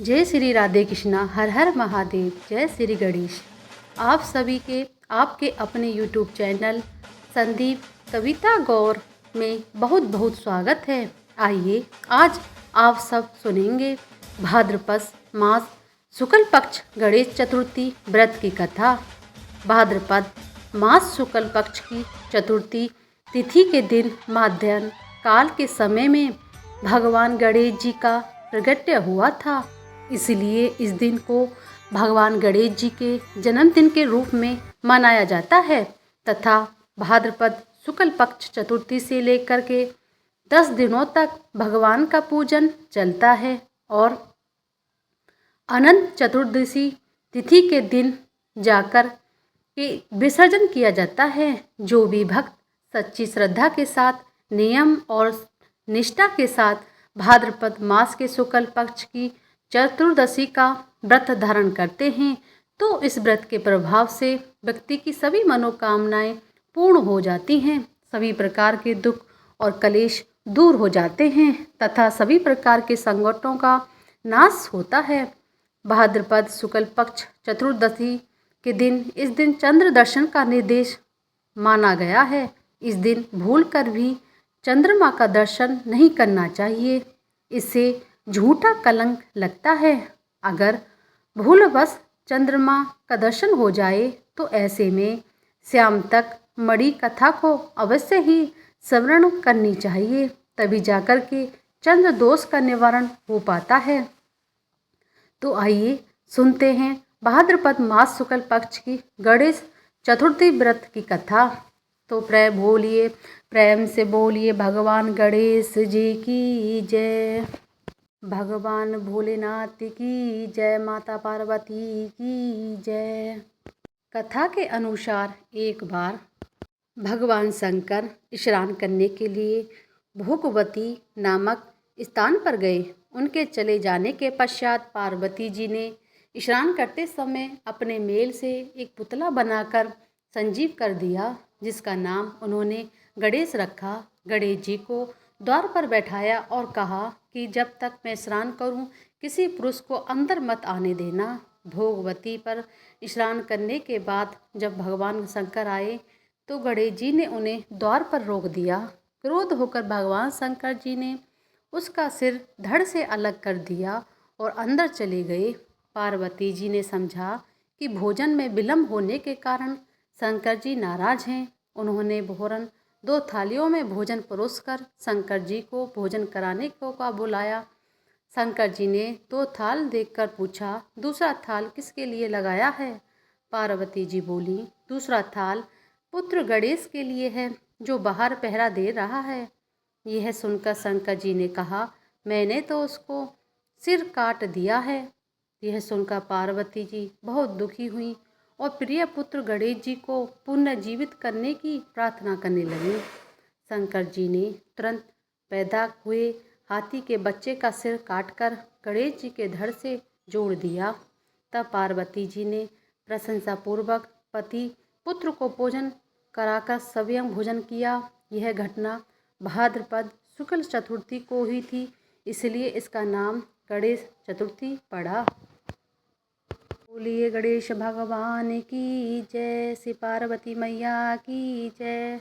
जय श्री राधे कृष्णा, हर हर महादेव, जय श्री गणेश। आप सभी के आपके अपने यूट्यूब चैनल संदीप कविता गौर में बहुत बहुत स्वागत है। आइए आज आप सब सुनेंगे भाद्रपद मास शुक्ल पक्ष गणेश चतुर्थी व्रत की कथा। भाद्रपद मास शुक्ल पक्ष की चतुर्थी तिथि के दिन माध्याह्न काल के समय में भगवान गणेश जी का प्रगट्य हुआ था। इसलिए इस दिन को भगवान गणेश जी के जन्मदिन के रूप में मनाया जाता है तथा भाद्रपद शुक्ल पक्ष चतुर्थी से लेकर के 10 दिनों तक भगवान का पूजन चलता है और अनंत चतुर्दशी तिथि के दिन जाकर के विसर्जन किया जाता है। जो भी भक्त सच्ची श्रद्धा के साथ नियम और निष्ठा के साथ भाद्रपद मास के शुक्ल पक्ष की चतुर्दशी का व्रत धारण करते हैं तो इस व्रत के प्रभाव से व्यक्ति की सभी मनोकामनाएं पूर्ण हो जाती हैं, सभी प्रकार के दुख और कलेश दूर हो जाते हैं तथा सभी प्रकार के संकटों का नाश होता है। भाद्रपद शुक्ल पक्ष चतुर्दशी के दिन इस दिन चंद्र दर्शन का निर्देश माना गया है। इस दिन भूलकर भी चंद्रमा का दर्शन नहीं करना चाहिए, इससे झूठा कलंक लगता है। अगर भूलवश चंद्रमा का दर्शन हो जाए तो ऐसे में शाम तक मणि कथा को अवश्य ही स्मरण करनी चाहिए, तभी जाकर के चंद्र दोष का निवारण हो पाता है। तो आइए सुनते हैं भाद्रपद मास शुक्ल पक्ष की गणेश चतुर्थी व्रत की कथा। तो प्रेम से बोलिए भगवान गणेश जी की जय, भगवान भोलेनाथ की जय, माता पार्वती की जय। कथा के अनुसार एक बार भगवान शंकर स्नान करने के लिए भोगवती नामक स्थान पर गए। उनके चले जाने के पश्चात पार्वती जी ने स्नान करते समय अपने मेल से एक पुतला बनाकर संजीव कर दिया, जिसका नाम उन्होंने गणेश रखा। गणेश जी को द्वार पर बैठाया और कहा कि जब तक मैं स्नान करूं किसी पुरुष को अंदर मत आने देना। भोगवती पर स्नान करने के बाद जब भगवान शंकर आए तो गणेश जी ने उन्हें द्वार पर रोक दिया। क्रोध होकर भगवान शंकर जी ने उसका सिर धड़ से अलग कर दिया और अंदर चले गए। पार्वती जी ने समझा कि भोजन में विलम्ब होने के कारण शंकर जी नाराज हैं। उन्होंने भोरन 2 थालियों में भोजन परोसकर शंकर जी को भोजन कराने को बुलाया। शंकर जी ने 2 थाल देखकर पूछा, दूसरा थाल किसके लिए लगाया है? पार्वती जी बोली, दूसरा थाल पुत्र गणेश के लिए है जो बाहर पहरा दे रहा है। यह सुनकर शंकर जी ने कहा, मैंने तो उसको सिर काट दिया है। यह सुनकर पार्वती जी बहुत दुखी हुई और प्रिय पुत्र गणेश जी को पुनर्जीवित करने की प्रार्थना करने लगी। शंकर जी ने तुरंत पैदा हुए हाथी के बच्चे का सिर काटकर गणेश जी के धड़ से जोड़ दिया। तब पार्वती जी ने प्रशंसापूर्वक पति पुत्र को भोजन कराकर स्वयं भोजन किया। यह घटना भाद्रपद शुक्ल चतुर्थी को हुई थी, इसलिए इसका नाम गणेश चतुर्थी पड़ा। बोलिए गणेश भगवान की जय, श्री पार्वती मैया की जय।